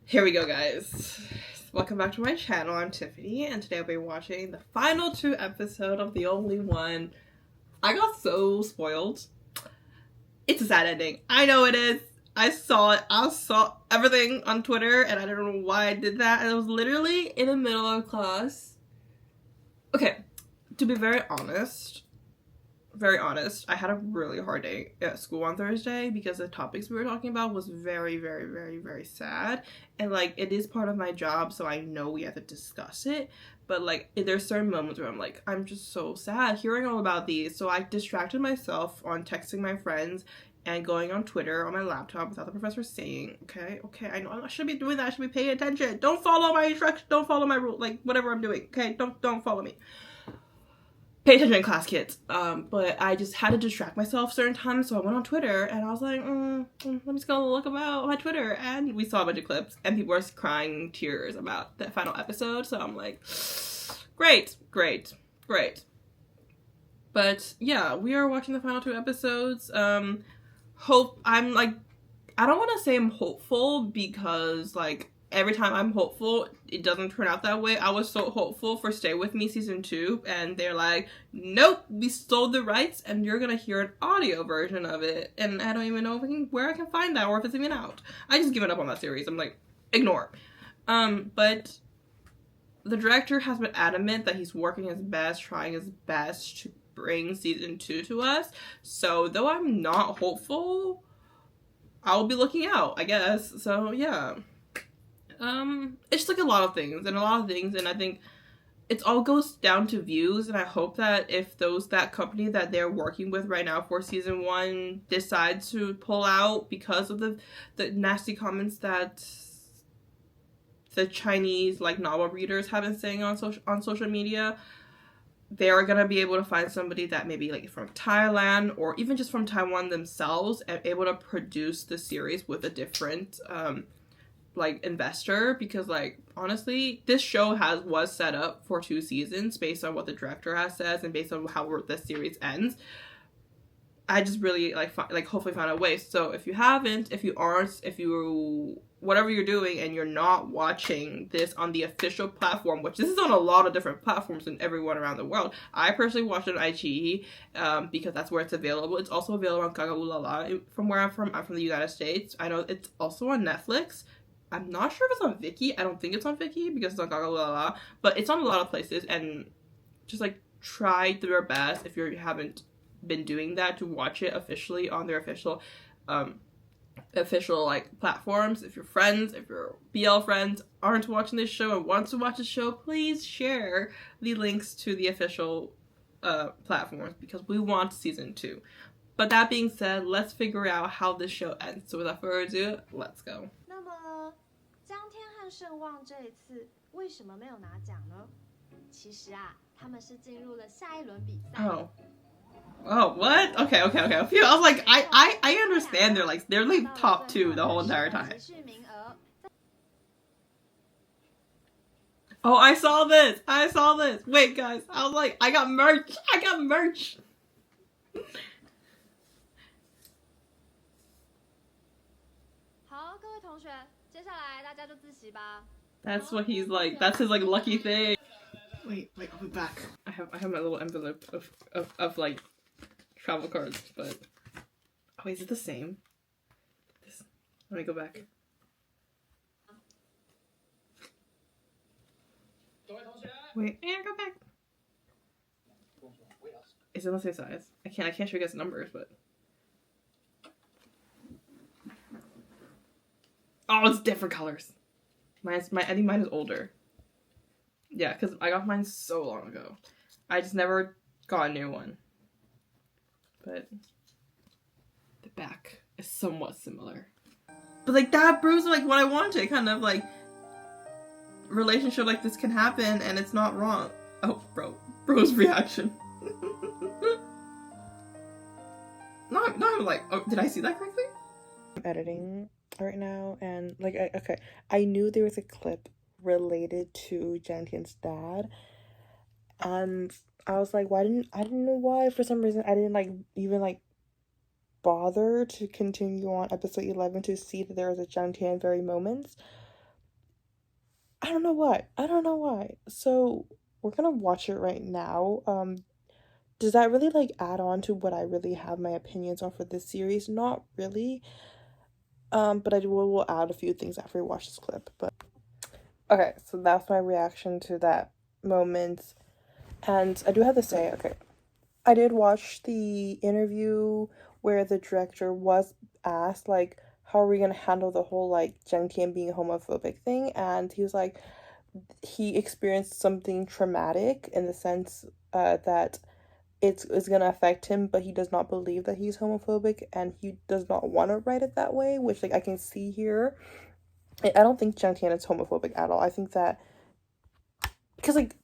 Here we go, guys. Welcome back to my channel. I'm Tiffany, and today I'll be watching the final 2 episodes of The Only One. I got so spoiled. It's a sad ending. I know it is. I saw it. I saw everything on Twitter, and I don't know why I did that. And I was literally in the middle of class. Okay, to be very honest, I had a really hard day at school on Thursday because the topics we were talking about was very, very, very, very sad. And, like, it is part of my job, so I know we have to discuss it. But, like, there's certain moments where I'm like, I'm just so sad hearing all about these. So I distracted myself on texting my friends and going on Twitter on my laptop without the professor saying, okay, I know I shouldn't be doing that. I should be paying attention. Don't follow my instructions. Don't follow my rule. Like, whatever I'm doing, okay? Don't follow me. Pay attention in class, kids. But I just had to distract myself certain times, so I went on Twitter and I was like, let me just go look about my Twitter, and we saw a bunch of clips and people were crying tears about the final episode. So I'm like, great. But yeah, we are watching the final 2 episodes. I'm like, I don't want to say I'm hopeful because, like, every time I'm hopeful, it doesn't turn out that way. I was so hopeful for Stay With Me Season 2, and they're like, nope, we sold the rights, and you're gonna hear an audio version of it. And I don't even know where I can find that, or if it's even out. I just given up on that series. I'm like, ignore. But the director has been adamant that he's working his best, trying his best to bring Season 2 to us. So, though I'm not hopeful, I'll be looking out, I guess. So, yeah. It's just like a lot of things, and I think it all goes down to views, and I hope that if that company that they're working with right now for Season 1 decides to pull out because of the nasty comments that the Chinese, like, novel readers have been saying on social media, they're gonna be able to find somebody that maybe, like, from Thailand or even just from Taiwan themselves and able to produce the series with a different like, investor, because, like, honestly, this show was set up for 2 seasons based on what the director has said and based on how this series ends. I just really hopefully found a way. So if you whatever you're doing and you're not watching this on the official platform, which this is on a lot of different platforms and everyone around the world. I personally watched it on iQIYI because that's where it's available. It's also available on Gaga from where I'm from. I'm from the United States. I know it's also on Netflix. I'm not sure if it's on Viki. I don't think it's on Viki because it's on Gaga, but it's on a lot of places. And just, like, try your best if you haven't been doing that to watch it officially on their official like, platforms. If your BL friends aren't watching this show and want to watch the show, please share the links to the official platforms because we want Season 2. But that being said, let's figure out how this show ends. So without further ado, let's go. 那么江天和盛望这一次为什么没有拿奖呢？其实啊，他们是进入了下一轮比赛。Oh, what? Okay. I was like, I understand they're like top 2 the whole entire time. Oh, I saw this. Wait, guys, I was like, I got merch. That's what he's like. That's his, like, lucky thing. Wait, I'll be back. I have my little envelope of like travel cards, but oh, is it the same? Let me go back. Wait, go back. Is it the same size? I can't show you guys numbers, but oh, it's different colors. I think mine is older. Yeah, because I got mine so long ago. I just never got a new one. But the back is somewhat similar. But, like, that proves, like, what I wanted. Kind of, like, relationship like this can happen and it's not wrong. Oh, bro's reaction. No, I'm like, oh, did I see that correctly? I'm editing right now, and, like, I knew there was a clip related to Jantian's dad, and I was like, I didn't know why, for some reason, I didn't, like, even, like, bother to continue on episode 11 to see that there was a Jantian very moments, I don't know why. I don't know why. So we're gonna watch it right now. Does that really like add on to what I really have my opinions on for this series? Not really. But I will add a few things after we watch this clip. But okay, so that's my reaction to that moment. And I do have to say, okay, I did watch the interview where the director was asked like, how are we gonna handle the whole like Jeng Tian being homophobic thing? And he was like, he experienced something traumatic in the sense that it's gonna affect him, but he does not believe that he's homophobic, and he does not want to write it that way, which like I can see here. I don't think Jang Tian is homophobic at all. I think that because like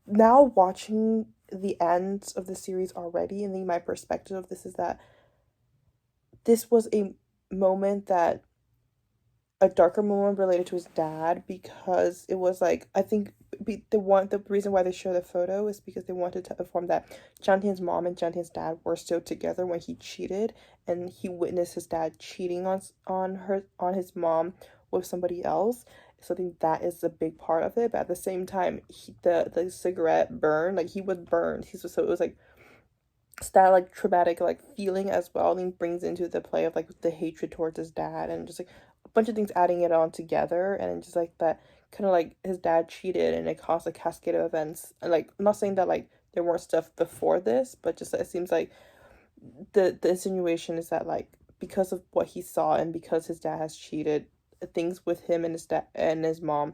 now watching the end of the series already, and then my perspective of this is that this was a moment that a darker moment related to his dad, because it was like I think the reason why they show the photo is because they wanted to inform that Jang Tian's mom and Jang Tian's dad were still together when he cheated, and he witnessed his dad cheating on his mom with somebody else. So I think that is a big part of it. But at the same time, the cigarette burned, like he was burned. So it was like that like traumatic like feeling as well, and he brings into the play of like the hatred towards his dad, and just like a bunch of things adding it on together, and just like that kind of like his dad cheated and it caused a cascade of events. And like I'm not saying that like there weren't stuff before this, but just it seems like the insinuation is that like because of what he saw and because his dad has cheated, things with him and his dad and his mom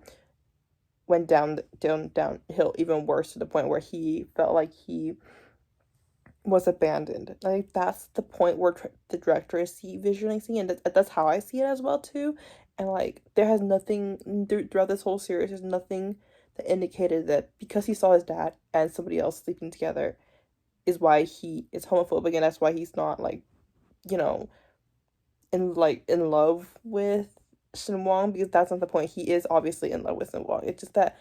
went downhill even worse, to the point where he felt like he was abandoned. Like that's the point where the director is visualizing, and that's how I see it as well too. And like there has nothing throughout this whole series. There's nothing that indicated that because he saw his dad and somebody else sleeping together is why he is homophobic, and that's why he's not like you know in love with Shin Wong, because that's not the point. He is obviously in love with Shin Wong. It's just that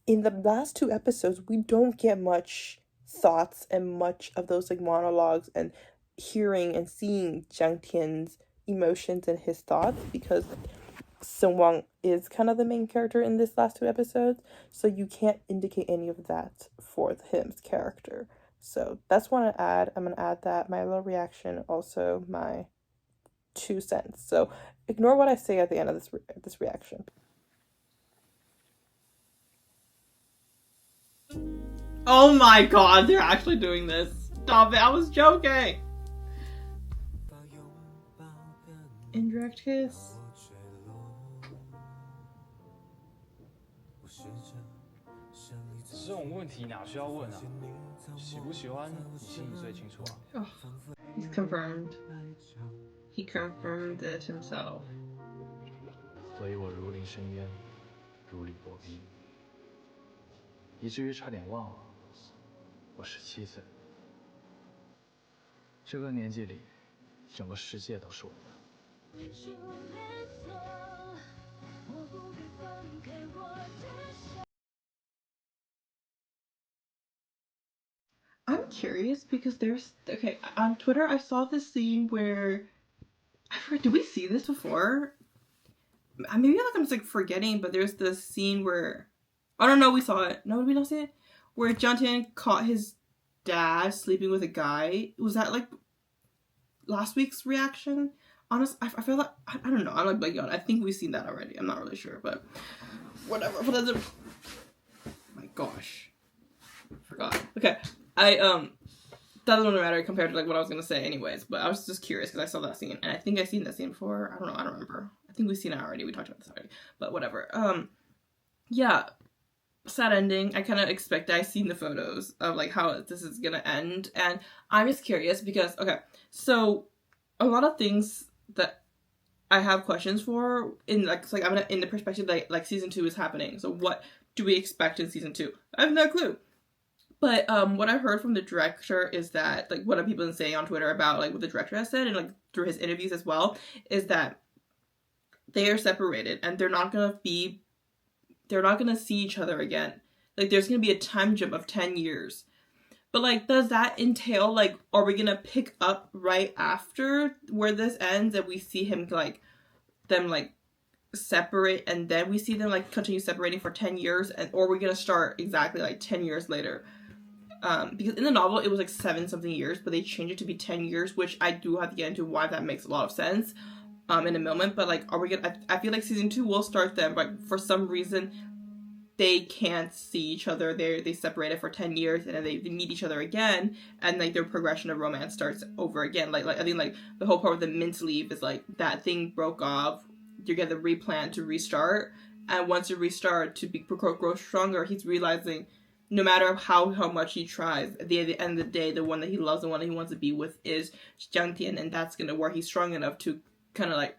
in the last two episodes, we don't get much thoughts and much of those like monologues and hearing and seeing Jiang Tian's emotions and his thoughts, because Sung Wang is kind of the main character in this last two episodes, so you can't indicate any of that for him's character. So that's what I add. I'm gonna add that my little reaction, also my 2 cents. So ignore what I say at the end of this reaction. Oh my god, they're actually doing this. Stop it, I was joking. Indirect kiss. 这种问题哪需要问啊？喜不喜欢你心里最清楚啊。Oh, he's confirmed. He confirmed it himself. 所以我如临深渊，如履薄冰，以至于差点忘了我17岁。这个年纪里，整个世界都是我的。 I'm curious because there's okay on Twitter I saw this scene where I forget, did we see this before? Maybe like I'm just like forgetting, but there's this scene where I don't know, we saw it. No, did we not see it? Where John Tan caught his dad sleeping with a guy. Was that like last week's reaction? Honest, I feel like I don't know. I'm like God, I think we've seen that already. I'm not really sure, but whatever. But that's my gosh, forgot. Okay, I that doesn't matter compared to like what I was gonna say anyways, but I was just curious because I saw that scene and I think I've seen that scene before. I don't know, I don't remember. I think we've seen it already. We talked about this already, but whatever. Yeah, sad ending. I kind of expected. I've seen the photos of like how this is gonna end, and I'm just curious because okay, so a lot of things that I have questions for in like I'm gonna in the perspective that like season 2 is happening. So what do we expect in season 2? I have no clue. But what I heard from the director is that like what have people been saying on Twitter about like what the director has said and like through his interviews as well is that they are separated and they're not gonna see each other again. Like there's gonna be a time jump of 10 years. But like does that entail like are we gonna pick up right after where this ends and we see him like them like separate and then we see them like continue separating for 10 years, or we're gonna start exactly like 10 years later. Because in the novel it was like 7 something years, but they changed it to be 10 years, which I do have to get into why that makes a lot of sense in a moment. But like, are we gonna, I feel like season 2 will start them, but for some reason they can't see each other. They separated for 10 years and then they meet each other again, and like their progression of romance starts over again. Like I think like the whole part with the mint leaf is like that thing broke off, you get the replant to restart, and once you restart to grow stronger, he's realizing no matter how much he tries, at the end of the day, the one that he loves, the one that he wants to be with is Jiang Tian, and that's gonna where he's strong enough to kind of like,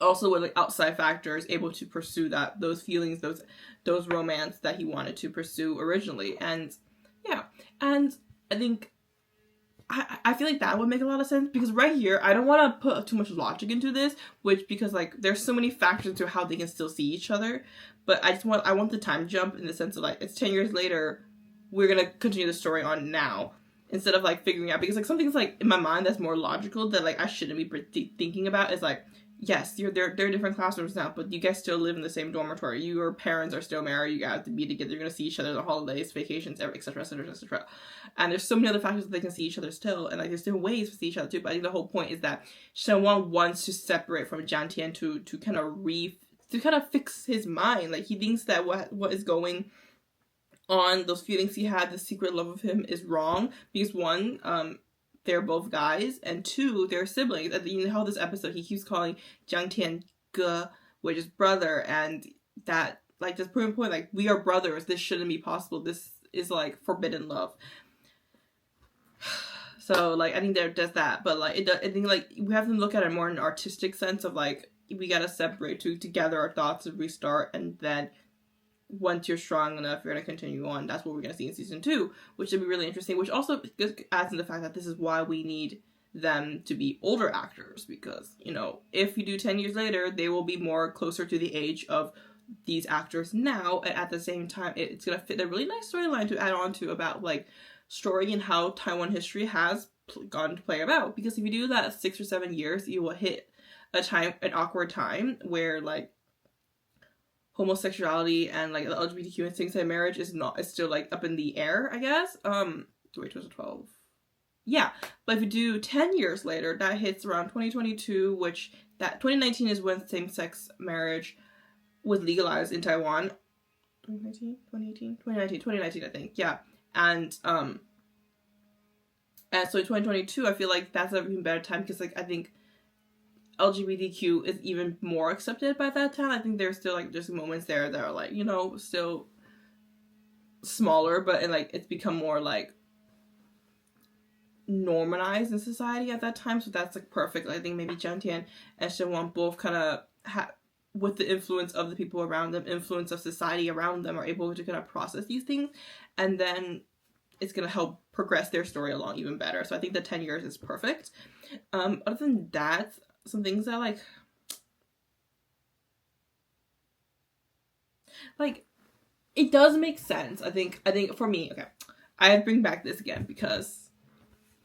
also with like outside factors, able to pursue those feelings, those romance that he wanted to pursue originally. And yeah, and I think I feel like that would make a lot of sense, because right here I don't want to put too much logic into this, because like there's so many factors to how they can still see each other, but I want the time jump in the sense of like, it's 10 years later, we're gonna continue the story on now, instead of like figuring out, because like some things like in my mind that's more logical that like I shouldn't be thinking about is like, yes, they're different classrooms now, but you guys still live in the same dormitory. Your parents are still married. You guys have to be together. You're gonna see each other on the holidays, vacations, etc., etc., etc. And there's so many other factors that they can see each other still, and like there's different ways to see each other too. But I think the whole point is that Shen Wang wants to separate from Jiang Tian to kind of fix his mind. Like he thinks that what is going on, those feelings he had, the secret love of him, is wrong, because one, they're both guys, and 2, they're siblings. At the end of this episode, he keeps calling Jiang Tian Ge, which is brother, and that, like, just proving point, like, we are brothers, this shouldn't be possible, this is, like, forbidden love. So, like, I think there does that, but, like, I think, like, we have to look at it more in an artistic sense of, like, we gotta separate to gather our thoughts and restart, and then once you're strong enough, you're going to continue on. That's what we're going to see in season 2, which should be really interesting, which also adds in the fact that this is why we need them to be older actors, because, you know, if you do 10 years later, they will be more closer to the age of these actors now, and at the same time, it's going to fit a really nice storyline to add on to about, like, story and how Taiwan history has gone to play about, because if you do that 6 or 7 years, you will hit an awkward time where, like, homosexuality and like the LGBTQ and same-sex marriage is still like up in the air, I guess. Wait, 2012. Yeah, but if you do 10 years later, that hits around 2022, which that 2019 is when same-sex marriage was legalized in Taiwan. 2019, I think. Yeah, and so in 2022, I feel like that's an even better time, because like I think LGBTQ is even more accepted by that time. I think there's still like just moments there that are like, you know, still smaller, but like it's become more like normalized in society at that time. So that's like perfect. I think maybe Jiang Tian and Shen Wang both kind of with the influence of the people around them, influence of society around them, are able to kind of process these things, and then it's gonna help progress their story along even better. So I think the 10 years is perfect. Other than that, some things that like it does make sense. I think for me, okay, I bring back this again because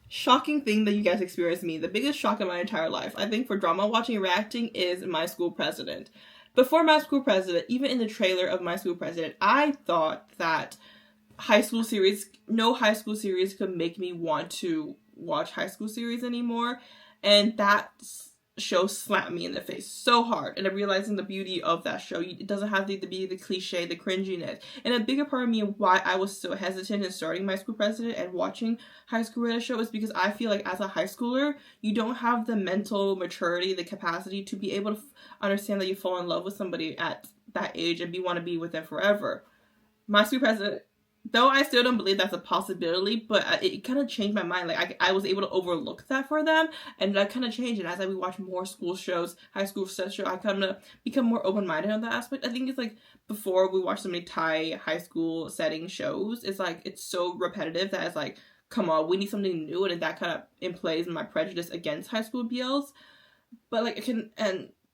shocking thing that you guys experienced me, the biggest shock in my entire life, I think, for drama watching and reacting is My School President. Before My School President, even in the trailer of My School President, I thought that no high school series could make me want to watch high school series anymore, and that show slapped me in the face so hard. And I'm realizing the beauty of that show. It doesn't have to be the cliche, the cringiness. And a bigger part of me why I was so hesitant in starting My School President and watching high school reality show is because I feel like as a high schooler, you don't have the mental maturity, the capacity to be able to understand that you fall in love with somebody at that age and want to be with them forever. My School President, though I still don't believe that's a possibility, but it kind of changed my mind. Like, I was able to overlook that for them, and that kind of changed. And as we watch more school shows, high school set shows, I kind of become more open-minded on that aspect. I think it's like, before we watch so many Thai high school setting shows, it's like, it's so repetitive that it's like, come on, we need something new, and that kind of implays my prejudice against high school BLs. But like,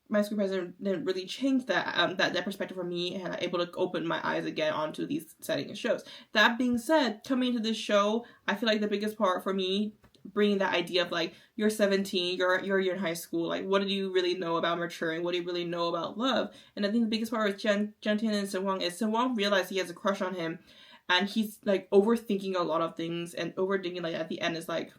My School President didn't really change that perspective for me, and I'm able to open my eyes again onto these settings and shows. That being said, coming into this show, I feel like the biggest part for me bringing that idea of like, you're 17, you're in high school, like what do you really know about maturing, what do you really know about love? And I think the biggest part with Jian Tian and Sewang is Sewang realized he has a crush on him, and he's like overthinking a lot of things, and overthinking like at the end is like,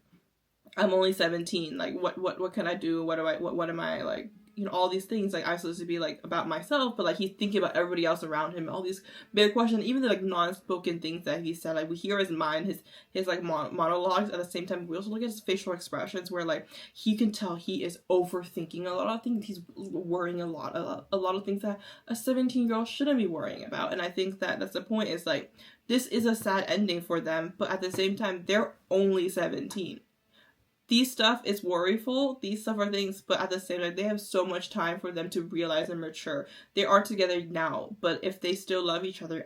I'm only 17, like what can I do, what am I like, you know, all these things, like I'm supposed to be like about myself, but like he's thinking about everybody else around him, all these big questions, even the like non-spoken things that he said, like we hear his mind, his like monologues. At the same time, we also look at his facial expressions, where like he can tell he is overthinking a lot of things, he's worrying a lot of things that a 17-year-old shouldn't be worrying about. And I think that that's the point, is like, this is a sad ending for them, but at the same time, they're only 17. These stuff is worryful, these stuff are things, but at the same time, they have so much time for them to realize and mature. They are together now, but if they still love each other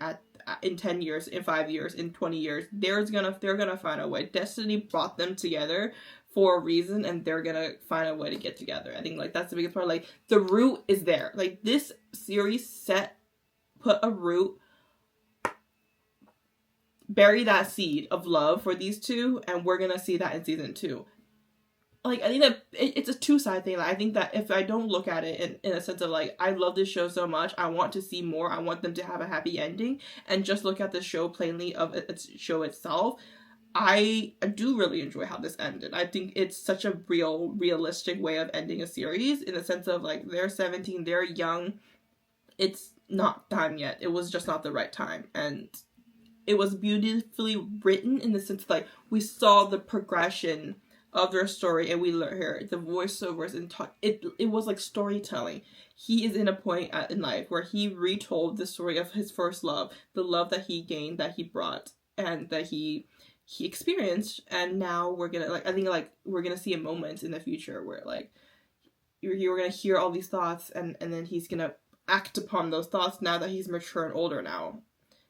in 10 years, in 5 years, in 20 years, they're gonna find a way. Destiny brought them together for a reason, and they're gonna find a way to get together. I think like that's the biggest part. Like the root is there. Like this series put a root, bury that seed of love for these two, and we're gonna see that in season 2. Like, I think that it's a two-side thing. Like, I think that if I don't look at it in a sense of, like, I love this show so much, I want to see more, I want them to have a happy ending, and just look at the show plainly of its show itself, I do really enjoy how this ended. I think it's such a realistic way of ending a series, in the sense of, like, they're 17, they're young, it's not time yet. It was just not the right time, and it was beautifully written in the sense, like, we saw the progression of their story, and we hear the voiceovers and talk. It was like storytelling. He is in a point in life where he retold the story of his first love, the love that he gained, that he brought, and that he experienced. And now we're gonna, like, I think like we're gonna see a moment in the future where like you're gonna hear all these thoughts, and then he's gonna act upon those thoughts now that he's mature and older now.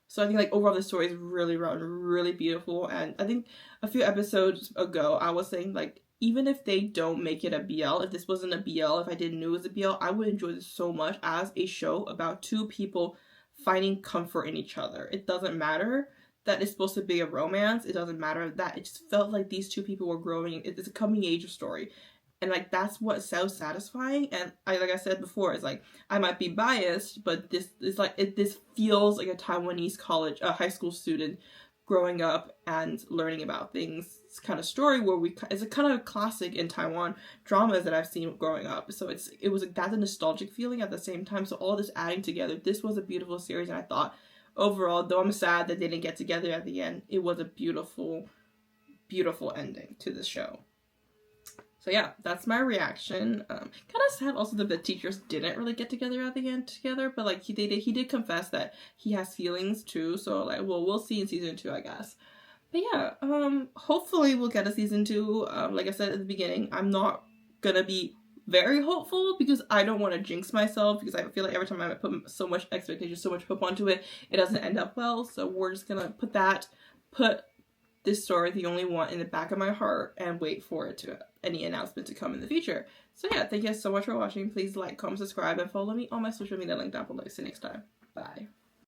So I think like overall the story is really well and really beautiful. And I think a few episodes ago I was saying, like, even if they don't make it a BL, if this wasn't a BL, if I didn't know it was a BL, I would enjoy this so much as a show about two people finding comfort in each other. It doesn't matter that it's supposed to be a romance. It doesn't matter that it just felt like these two people were growing. It's a coming age story. And like that's what's so satisfying. And like I said before, it's like I might be biased, but this is like this feels like a Taiwanese high school student growing up and learning about things. It's kind of story where it's a kind of classic in Taiwan dramas that I've seen growing up. So it was like that's a nostalgic feeling at the same time. So all this adding together, this was a beautiful series, and I thought overall, though I'm sad that they didn't get together at the end, it was a beautiful, beautiful ending to the show. So yeah, that's my reaction. Kind of sad also that the teachers didn't really get together at the end together, but like he did confess that he has feelings too. So like, well, we'll see in season 2, I guess. But yeah, hopefully we'll get a season 2. Like I said at the beginning, I'm not gonna be very hopeful because I don't want to jinx myself, because I feel like every time I put so much expectation, so much hope onto it, it doesn't end up well. So we're just gonna put this story, The Only One, in the back of my heart and wait for any announcement to come in the future. So yeah, thank you so much for watching. Please like, comment, subscribe, and follow me on my social media link down below. See you next time. Bye.